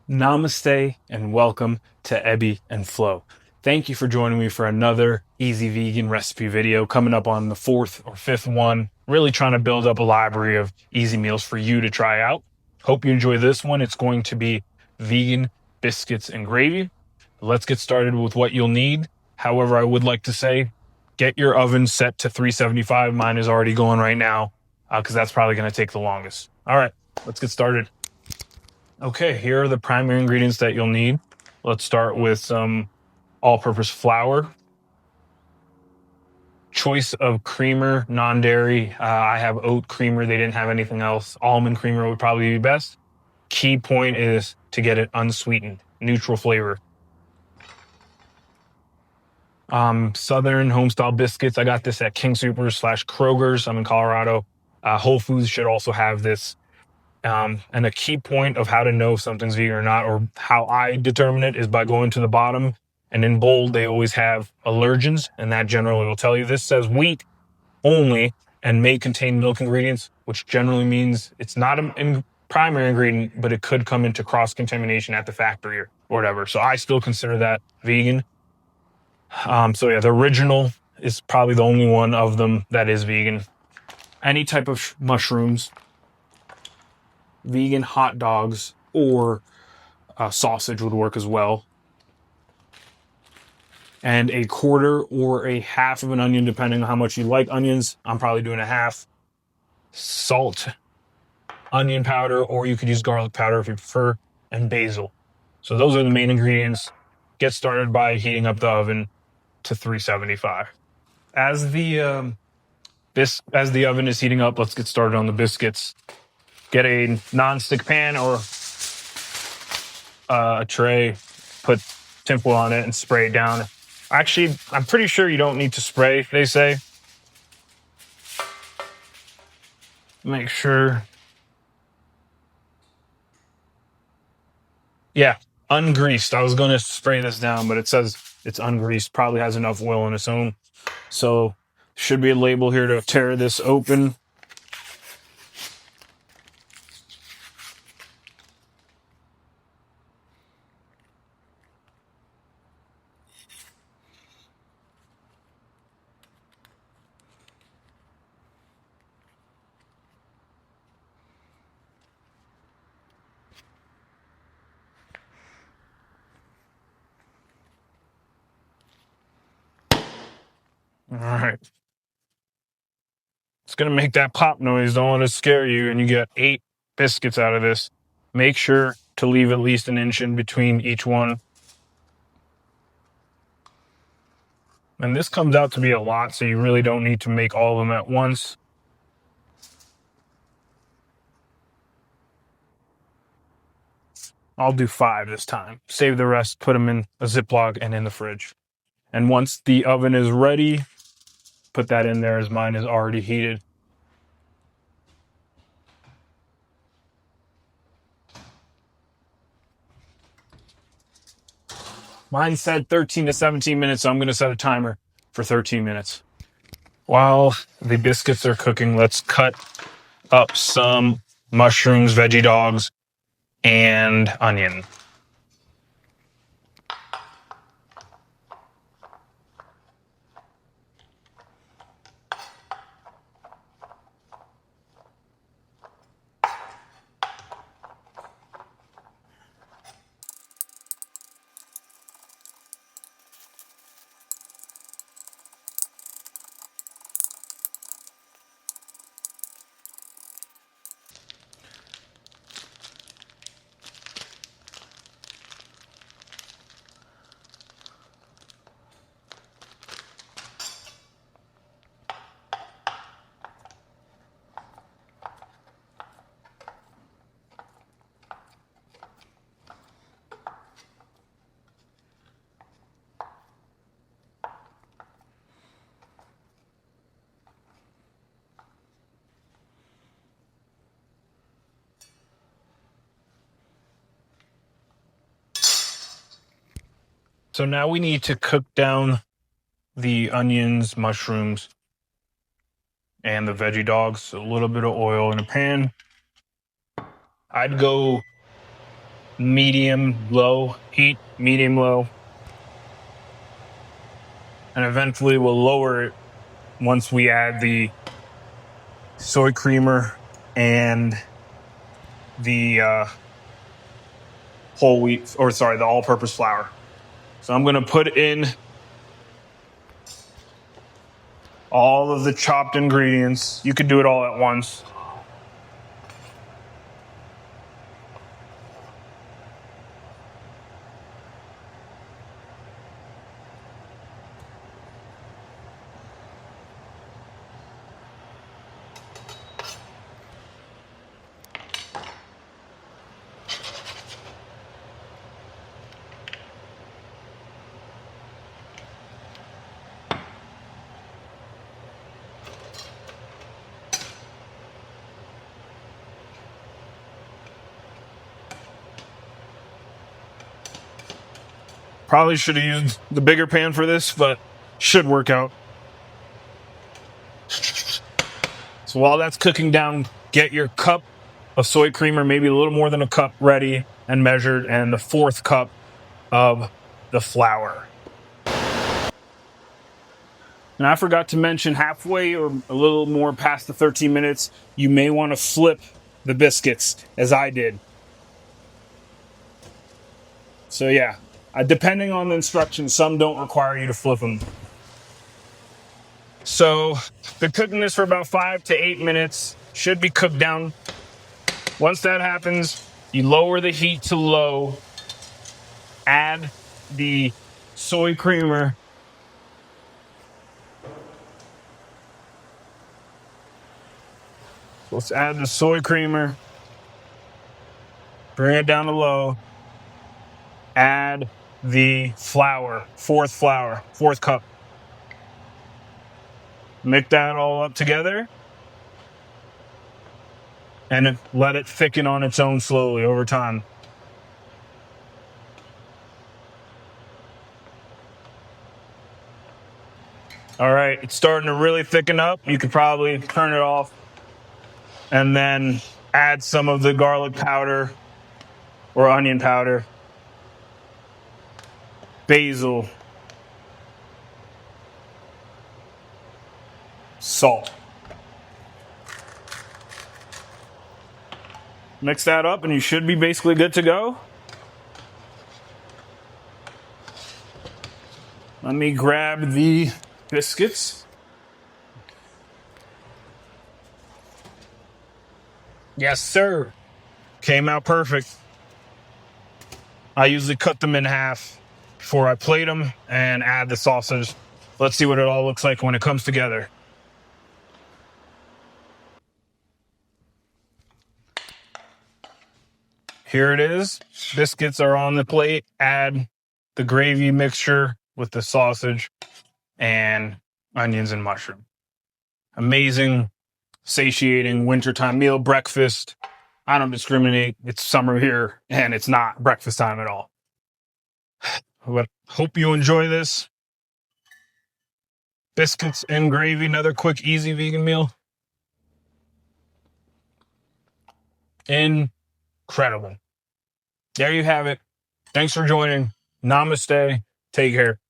Namaste and welcome to Ebby&Flow. Thank you for joining me for another easy vegan recipe video coming up on the fourth or fifth one. Really trying to build up a library of easy meals for you to try out. Hope you enjoy this one. It's going to be vegan biscuits and gravy. Let's get started with what you'll need. However, I would like to say, get your oven set to 375. Mine is already going right now because that's probably going to take the longest. All right, let's get started. Okay, here are the primary ingredients that you'll need. Let's start with some all-purpose flour. Choice of creamer, non-dairy. I have oat creamer. They didn't have anything else. Almond creamer would probably be best. Key point is to get it unsweetened, neutral flavor. Southern homestyle biscuits. I got this at King Soopers / Kroger's. I'm in Colorado. Whole Foods should also have this. And a key point of how to know if something's vegan or not, or how I determine it, is by going to the bottom, and in bold, they always have allergens, and that generally will tell you. This says wheat only and may contain milk ingredients, which generally means it's not a primary ingredient, but it could come into cross-contamination at the factory or whatever. So I still consider that vegan. So yeah, the original is probably the only one of them that is vegan. Any type of mushrooms, vegan hot dogs, or sausage would work as well. And a quarter or a half of an onion, depending on how much you like onions. I'm probably doing a half. Salt, onion powder, or you could use garlic powder if you prefer, and basil. So those are the main ingredients. Get started by heating up the oven to 375. As the oven is heating up, let's get started on the biscuits. Get a non-stick pan or a tray, put tinfoil on it and spray it down. Actually, I'm pretty sure you don't need to spray, they say. Make sure. Yeah, ungreased. I was going to spray this down, but it says it's ungreased. Probably has enough oil in its own. So should be a label here to tear this open. All right. It's going to make that pop noise. Don't let it scare you. And you get 8 biscuits out of this. Make sure to leave at least an inch in between each one. And this comes out to be a lot, so you really don't need to make all of them at once. I'll do 5 this time. Save the rest, put them in a Ziploc and in the fridge. And once the oven is ready, put that in there, as mine is already heated. Mine said 13 to 17 minutes, so I'm going to set a timer for 13 minutes. While the biscuits are cooking, let's cut up some mushrooms, veggie dogs, and onion. So now we need to cook down the onions, mushrooms, and the veggie dogs. A little bit of oil in a pan. I'd go medium-low heat, medium-low. And eventually we'll lower it once we add the soy creamer and the whole wheat, or sorry, the all-purpose flour. So I'm going to put in all of the chopped ingredients. You could do it all at once. Probably should have used the bigger pan for this, but should work out. So while that's cooking down, get your cup of soy creamer, maybe a little more than a cup, ready and measured, and the 4th cup of the flour. And I forgot to mention, halfway or a little more past the 13 minutes, you may want to flip the biscuits, as I did. So yeah, depending on the instructions, some don't require you to flip them. So been cooking this for about 5 to 8 minutes. Should be cooked down. Once that happens, you lower the heat to low. Add the soy creamer. Let's add the soy creamer. Bring it down to low. Add the flour, 4th cup. Mix that all up together. And let it thicken on its own slowly over time. All right, it's starting to really thicken up. You could probably turn it off and then add some of the garlic powder or onion powder, basil, salt. Mix that up and you should be basically good to go. Let me grab the biscuits. Yes, sir. Came out perfect. I usually cut them in half before I plate them and add the sausage. Let's see what it all looks like when it comes together. Here it is. Biscuits are on the plate. Add the gravy mixture with the sausage and onions and mushroom. Amazing, satiating wintertime meal, breakfast. I don't discriminate. It's summer here and it's not breakfast time at all. But hope you enjoy this. Biscuits and gravy, another quick, easy vegan meal. Incredible. There you have it. Thanks for joining. Namaste. Take care.